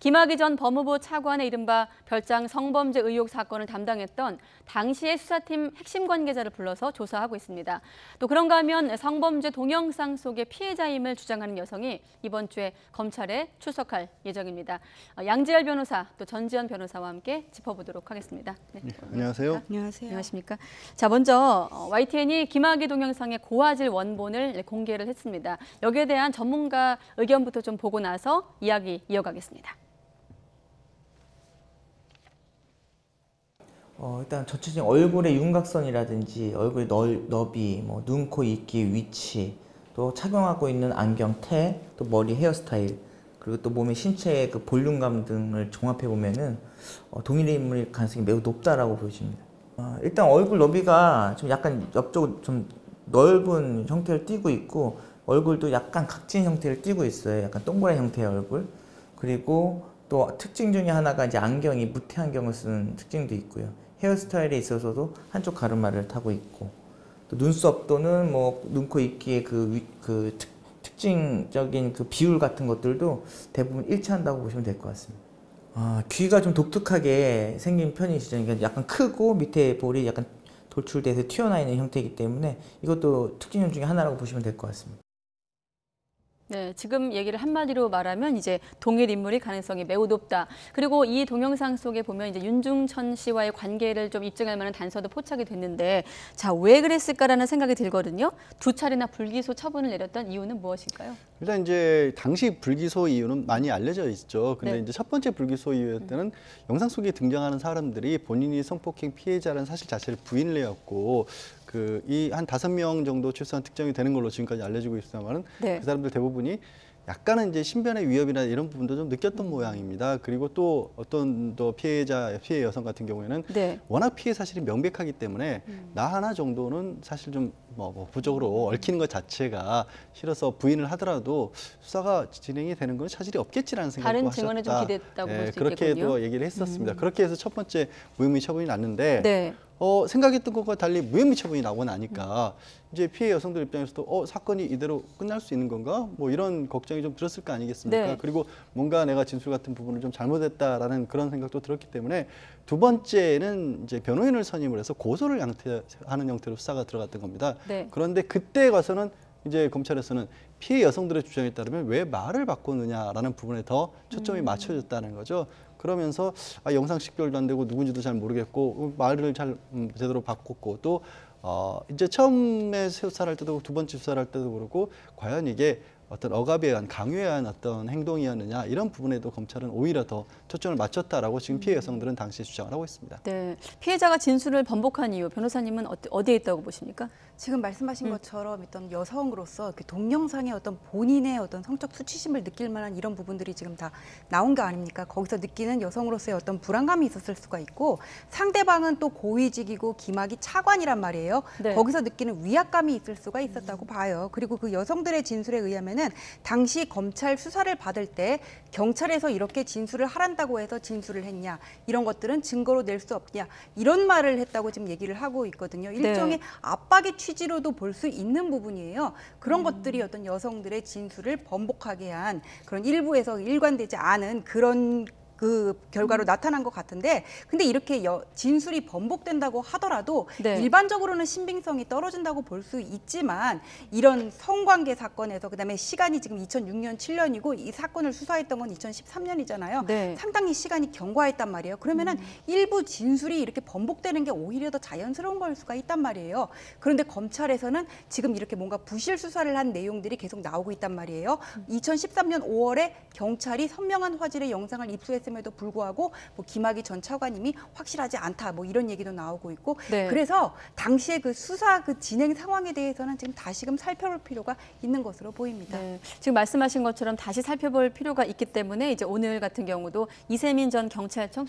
김학의 전 법무부 차관의 이른바 별장 성범죄 의혹 사건을 담당했던 당시의 수사팀 핵심 관계자를 불러서 조사하고 있습니다. 또 그런가 하면 성범죄 동영상 속의 피해자임을 주장하는 여성이 이번 주에 검찰에 출석할 예정입니다. 양지열 변호사, 또 전지현 변호사와 함께 짚어보도록 하겠습니다. 네. 안녕하세요. 안녕하세요. 안녕하십니까. 자, 먼저 YTN이 김학의 동영상의 고화질 원본을 공개를 했습니다. 여기에 대한 전문가 의견부터 좀 보고 나서 이야기 이어가겠습니다. 일단 전체적인 얼굴의 윤곽선이라든지 얼굴의 너비, 눈, 코, 입기, 위치, 또 착용하고 있는 안경테, 또 머리 헤어스타일, 그리고 또 몸의 신체의 그 볼륨감 등을 종합해 보면은 동일의 인물일 가능성이 매우 높다라고 보여집니다. 일단 얼굴 너비가 좀 약간 옆쪽으로 좀 넓은 형태를 띠고 있고 얼굴도 약간 각진 형태를 띠고 있어요. 약간 동그란 형태의 얼굴. 그리고 또 특징 중에 하나가 이제 안경이 무태 안경을 쓰는 특징도 있고요. 헤어스타일에 있어서도 한쪽 가르마를 타고 있고, 또 눈썹 또는 눈, 코, 입기의 특징적인 그 비율 같은 것들도 대부분 일치한다고 보시면 될 것 같습니다. 귀가 좀 독특하게 생긴 편이시죠. 그러니까 약간 크고 밑에 볼이 약간 돌출돼서 튀어나와 있는 형태이기 때문에 이것도 특징 중에 하나라고 보시면 될 것 같습니다. 네, 지금 얘기를 한마디로 말하면 이제 동일 인물일 가능성이 매우 높다. 그리고 이 동영상 속에 보면 이제 윤중천 씨와의 관계를 좀 입증할 만한 단서도 포착이 됐는데, 자, 왜 그랬을까라는 생각이 들거든요. 두 차례나 불기소 처분을 내렸던 이유는 무엇일까요? 일단 이제 당시 불기소 이유는 많이 알려져 있죠. 근데 네. 이제 첫 번째 불기소 이유 때는 영상 속에 등장하는 사람들이 본인이 성폭행 피해자라는 사실 자체를 부인을 해왔고, 이 한 5명 정도 출소한 특정이 되는 걸로 지금까지 알려지고 있습니다만은 네. 그 사람들 대부분이 약간은 이제 신변의 위협이나 이런 부분도 좀 느꼈던 모양입니다. 그리고 또 어떤 피해 여성 같은 경우에는 네. 워낙 피해 사실이 명백하기 때문에 나 하나 정도는 사실 좀 부적으로 얽히는 것 자체가 싫어서 부인을 하더라도 수사가 진행이 되는 건 차질이 없겠지라는 생각도 다른 하셨다. 증언에 좀 기댔다고 볼 수 그렇게도 있겠군요. 얘기를 했었습니다. 그렇게 해서 첫 번째 무혐의 처분이 났는데 네. 생각했던 것과 달리 무혐의 처분이 나고 나니까 이제 피해 여성들 입장에서도 사건이 이대로 끝날 수 있는 건가? 이런 걱정이 좀 들었을 거 아니겠습니까? 네. 그리고 뭔가 내가 진술 같은 부분을 좀 잘못했다라는 그런 생각도 들었기 때문에 두 번째는 이제 변호인을 선임을 해서 고소를 하는 형태로 수사가 들어갔던 겁니다. 네. 그런데 그때 가서는 이제 검찰에서는 피해 여성들의 주장에 따르면 왜 말을 바꾸느냐라는 부분에 더 초점이 맞춰졌다는 거죠. 그러면서 영상 식별도 안 되고 누군지도 잘 모르겠고 말을 잘 제대로 바꿨고 또 이제 처음에 수사를 할 때도 두 번째 수사를 할 때도 그렇고 과연 이게 어떤 억압에 의한 강요에 의한 어떤 행동이었느냐 이런 부분에도 검찰은 오히려 더 초점을 맞췄다라고 지금 피해 여성들은 당시에 주장을 하고 있습니다. 네. 피해자가 진술을 번복한 이유, 변호사님은 어디에 있다고 보십니까? 지금 말씀하신 것처럼 어떤 여성으로서 동영상의 어떤 본인의 어떤 성적 수치심을 느낄 만한 이런 부분들이 지금 다 나온 거 아닙니까? 거기서 느끼는 여성으로서의 어떤 불안감이 있었을 수가 있고, 상대방은 또 고위직이고 김학의 차관이란 말이에요. 네. 거기서 느끼는 위압감이 있을 수가 있었다고 봐요. 그리고 그 여성들의 진술에 의하면은 당시 검찰 수사를 받을 때 경찰에서 이렇게 진술을 하란다고 해서 진술을 했냐, 이런 것들은 증거로 낼 수 없냐, 이런 말을 했다고 지금 얘기를 하고 있거든요. 일종의 압박의 취지로도 볼 수 있는 부분이에요. 그런 것들이 어떤 여성들의 진술을 번복하게 한 그런 일부에서 일관되지 않은 그런 그 결과로 나타난 것 같은데, 근데 이렇게 진술이 번복된다고 하더라도 네. 일반적으로는 신빙성이 떨어진다고 볼 수 있지만, 이런 성관계 사건에서 그다음에 시간이 지금 2006년 7년이고 이 사건을 수사했던 건 2013년이잖아요. 네. 상당히 시간이 경과했단 말이에요. 그러면은 일부 진술이 이렇게 번복되는 게 오히려 더 자연스러운 걸 수가 있단 말이에요. 그런데 검찰에서는 지금 이렇게 뭔가 부실 수사를 한 내용들이 계속 나오고 있단 말이에요. 2013년 5월에 경찰이 선명한 화질의 영상을 입수했음에도 불구하고 김학의 전 차관님이 확실하지 않다, 이런 얘기도 나오고 있고, 네. 그래서 당시에 그 수사 그 진행 상황에 대해서는 지금 다시금 살펴볼 필요가 있는 것으로 보입니다. 네. 지금 말씀하신 것처럼 다시 살펴볼 필요가 있기 때문에 이제 오늘 같은 경우도 이세민 전 경찰청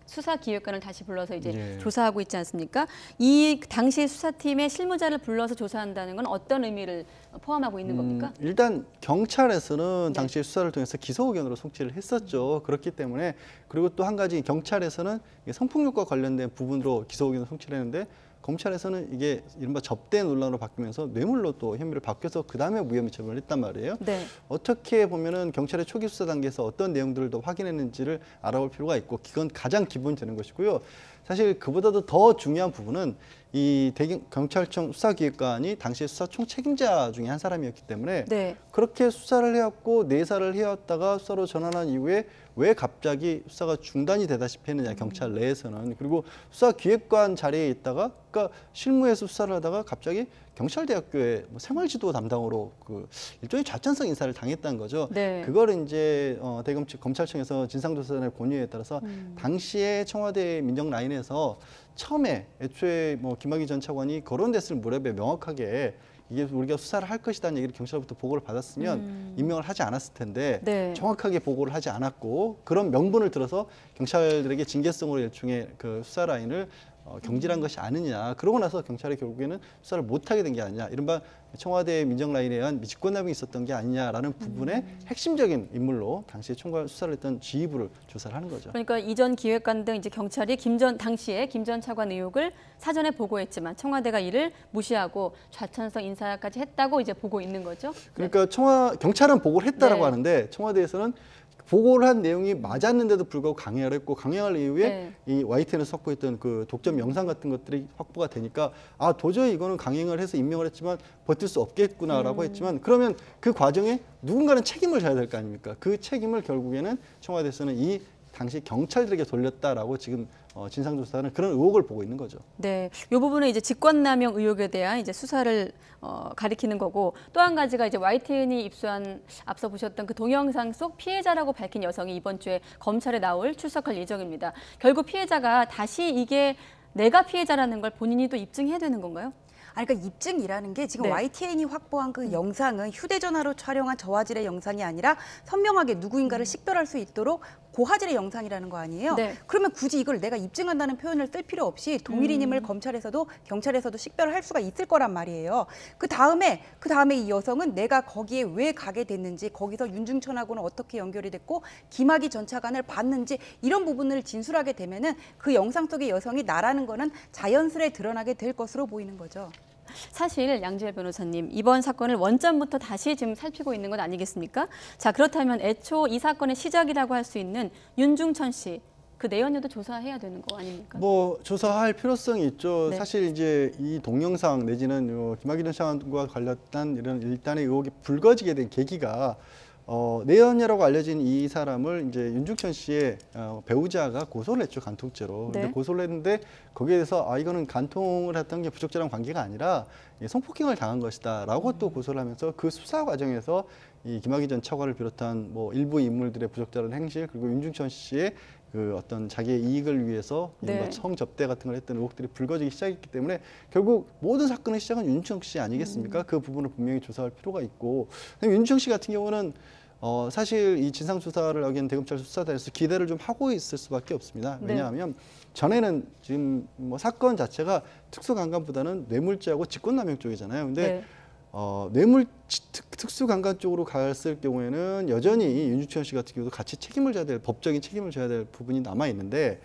수사기획관을 다시 불러서 이제 조사하고 있지 않습니까? 이 당시 수사팀의 실무자를 불러서 조사한다는 건 어떤 의미를 포함하고 있는 겁니까? 일단 경찰에서는 당시 수사를 통해서 기소 의견으로 송치를 했었죠. 그렇기 때문에, 그리고 또 한 가지 경찰에서는 성폭력과 관련된 부분으로 기소 의견을 송치를 했는데 검찰에서는 이게 이른바 접대 논란으로 바뀌면서 뇌물로 또 혐의를 바뀌어서 그 다음에 무혐의 처분을 했단 말이에요. 네. 어떻게 보면은 경찰의 초기 수사 단계에서 어떤 내용들을 더 확인했는지를 알아볼 필요가 있고 그건 가장 기본이 되는 것이고요. 사실 그보다도 더 중요한 부분은 이 경찰청 수사기획관이 당시에 수사 총책임자 중에 한 사람이었기 때문에 네. 그렇게 수사를 해왔고 내사를 해왔다가 수사로 전환한 이후에 왜 갑자기 수사가 중단이 되다시피 했느냐 경찰 내에서는. 그리고 수사기획관 자리에 있다가 그러니까 실무에서 수사를 하다가 갑자기 경찰대학교의 뭐 생활지도 담당으로 그 일종의 좌천성 인사를 당했다는 거죠. 네. 그걸 이제 검찰청에서 진상조사단의 권유에 따라서 당시에 청와대 민정 라인에서 처음에 애초에 뭐 김학의 전 차관이 거론됐을 무렵에 명확하게 이게 우리가 수사를 할 것이라는 얘기를 경찰로부터 보고를 받았으면 임명을 하지 않았을 텐데 네. 정확하게 보고를 하지 않았고 그런 명분을 들어서 경찰들에게 징계성으로 일종의 그 수사 라인을 경질한 것이 아니냐. 그러고 나서 경찰이 결국에는 수사를 못하게 된 게 아니냐. 이른바 청와대 민정 라인에 의한 직권남용이 있었던 게 아니냐라는 부분의 핵심적인 인물로 당시에 총괄 수사를 했던 지휘부를 조사를 하는 거죠. 그러니까 이전 기획관 등 이제 경찰이 당시에 김 전 차관 의혹을 사전에 보고했지만 청와대가 이를 무시하고 좌천성 인사까지 했다고 이제 보고 있는 거죠. 그러니까 경찰은 보고를 했다라고 네. 하는데 청와대에서는 보고를 한 내용이 맞았는데도 불구하고 강행을 했고 강행할 이후에 네. 이 YTN에서 확보했던 그 독점 영상 같은 것들이 확보가 되니까 아 도저히 이거는 강행을 해서 임명을 했지만 버틸 수 없겠구나라고 했지만 그러면 그 과정에 누군가는 책임을 져야 될 거 아닙니까? 그 책임을 결국에는 청와대에서는 이 당시 경찰들에게 돌렸다라고 지금 진상조사는 그런 의혹을 보고 있는 거죠. 네, 이 부분은 이제 직권남용 의혹에 대한 이제 수사를 가리키는 거고 또 한 가지가 이제 YTN이 입수한 앞서 보셨던 그 동영상 속 피해자라고 밝힌 여성이 이번 주에 검찰에 출석할 예정입니다. 결국 피해자가 다시 이게 내가 피해자라는 걸 본인이 또 입증해야 되는 건가요? 아니, 그러니까 입증이라는 게 지금 네. YTN이 확보한 그 영상은 휴대전화로 촬영한 저화질의 영상이 아니라 선명하게 누구인가를 식별할 수 있도록 고화질의 영상이라는 거 아니에요? 네. 그러면 굳이 이걸 내가 입증한다는 표현을 쓸 필요 없이 동일인임을 검찰에서도 경찰에서도 식별을 할 수가 있을 거란 말이에요. 그 다음에 이 여성은 내가 거기에 왜 가게 됐는지, 거기서 윤중천하고는 어떻게 연결이 됐고 김학의 전 차관을 봤는지 이런 부분을 진술하게 되면은 그 영상 속의 여성이 나라는 거는 자연스레 드러나게 될 것으로 보이는 거죠. 사실 양지열 변호사님, 이번 사건을 원점부터 다시 지금 살피고 있는 건 아니겠습니까? 자, 그렇다면 애초 이 사건의 시작이라고 할 수 있는 윤중천 씨, 그 내연녀도 조사해야 되는 거 아닙니까? 뭐 조사할 필요성이 있죠. 네. 사실 이제 이 동영상 내지는 김학의 전 차관과 관련된 이런 일단의 의혹이 불거지게 된 계기가 내연녀라고 알려진 이 사람을 이제 윤중천 씨의 배우자가 고소를 했죠, 간통죄로. 네. 근데 고소를 했는데 거기에 대해서 이거는 간통을 했던 게 부적절한 관계가 아니라 성폭행을 당한 것이다라고 또 고소를 하면서 그 수사 과정에서 이 김학의 전 차관을 비롯한 뭐 일부 인물들의 부적절한 행실 그리고 윤중천 씨의 그 어떤 자기의 이익을 위해서 네. 성접대 같은 걸 했던 의혹들이 불거지기 시작했기 때문에 결국 모든 사건의 시작은 윤중천 씨 아니겠습니까? 그 부분을 분명히 조사할 필요가 있고 윤중천 씨 같은 경우는 사실 이 진상조사를 하기엔 대검찰 수사단에서 기대를 좀 하고 있을 수밖에 없습니다. 네. 왜냐하면 전에는 지금 뭐 사건 자체가 특수강간보다는 뇌물죄하고 직권남용 쪽이잖아요. 근데 네. 뇌물 특수강간 쪽으로 갔을 경우에는 여전히 윤중천 씨 같은 경우도 같이 책임을 져야 될 법적인 책임을 져야 될 부분이 남아 있는데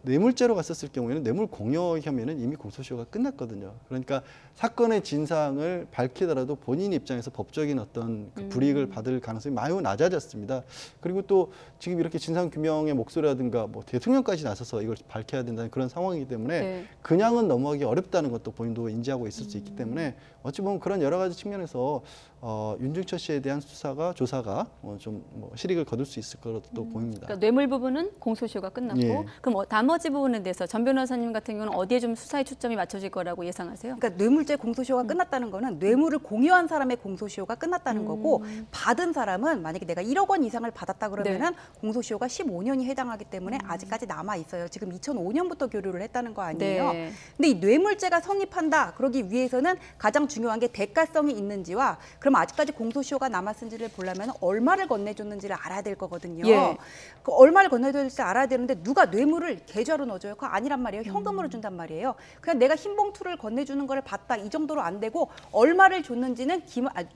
뇌물죄로 갔었을 경우에는 뇌물 공여 혐의는 이미 공소시효가 끝났거든요. 그러니까 사건의 진상을 밝히더라도 본인 입장에서 법적인 어떤 그 불이익을 받을 가능성이 매우 낮아졌습니다. 그리고 또 지금 이렇게 진상규명의 목소리라든가 뭐 대통령까지 나서서 이걸 밝혀야 된다는 그런 상황이기 때문에 네. 그냥은 넘어가기 어렵다는 것도 본인도 인지하고 있을 수 있기 때문에 어찌 보면 그런 여러 가지 측면에서 윤중천 씨에 대한 조사가 좀 실익을 거둘 수 있을 거로 또 보입니다. 그러니까 뇌물 부분은 공소시효가 끝났고 예. 그럼 나머지 부분에 대해서 전 변호사님 같은 경우는 어디에 좀 수사의 초점이 맞춰질 거라고 예상하세요? 그러니까 뇌물죄 공소시효가 끝났다는 거는 뇌물을 공유한 사람의 공소시효가 끝났다는 거고 받은 사람은 만약에 내가 1억 원 이상을 받았다 그러면은 공소시효가 15년이 해당하기 때문에 아직까지 남아 있어요. 지금 2005년부터 교류를 했다는 거 아니에요. 네. 근데 이 뇌물죄가 성립한다 그러기 위해서는 가장 중요한 게 대가성이 있는지와 그럼 아직까지 공소시효가 남았는지를 보려면 얼마를 건네줬는지를 알아야 될 거거든요. 예. 그 얼마를 건네줬는지 알아야 되는데 누가 뇌물을 이거를 계좌로 넣어줘요. 그거 아니란 말이에요. 현금으로 준단 말이에요. 그냥 내가 흰 봉투를 건네주는 거를 봤다 이 정도로 안 되고 얼마를 줬는지는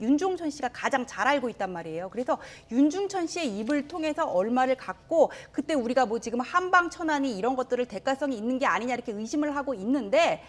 윤중천 씨가 가장 잘 알고 있단 말이에요. 그래서 윤중천 씨의 입을 통해서 얼마를 갖고 그때 우리가 뭐 지금 한방천안이 이런 것들을 대가성이 있는 게 아니냐 이렇게 의심을 하고 있는데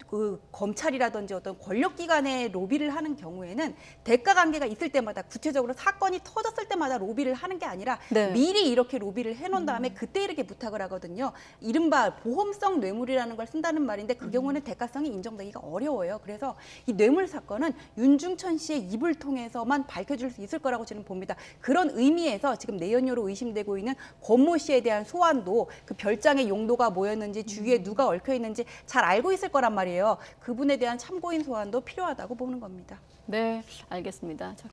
그 검찰이라든지 어떤 권력기관의 로비를 하는 경우에는 대가 관계가 있을 때마다 구체적으로 사건이 터졌을 때마다 로비를 하는 게 아니라 네. 미리 이렇게 로비를 해놓은 다음에 그때 이렇게 부탁을 하거든요. 이른바 보험성 뇌물이라는 걸 쓴다는 말인데 그 경우는 대가성이 인정되기가 어려워요. 그래서 이 뇌물 사건은 윤중천 씨의 입을 통해서만 밝혀질 수 있을 거라고 저는 봅니다. 그런 의미에서 지금 내연녀로 의심되고 있는 권모 씨에 대한 소환도 그 별장의 용도가 뭐였는지 주위에 누가 얽혀 있는지 잘 알고 있을 거란 말이에요. 그분에 대한 참고인 소환도 필요하다고 보는 겁니다. 네, 알겠습니다.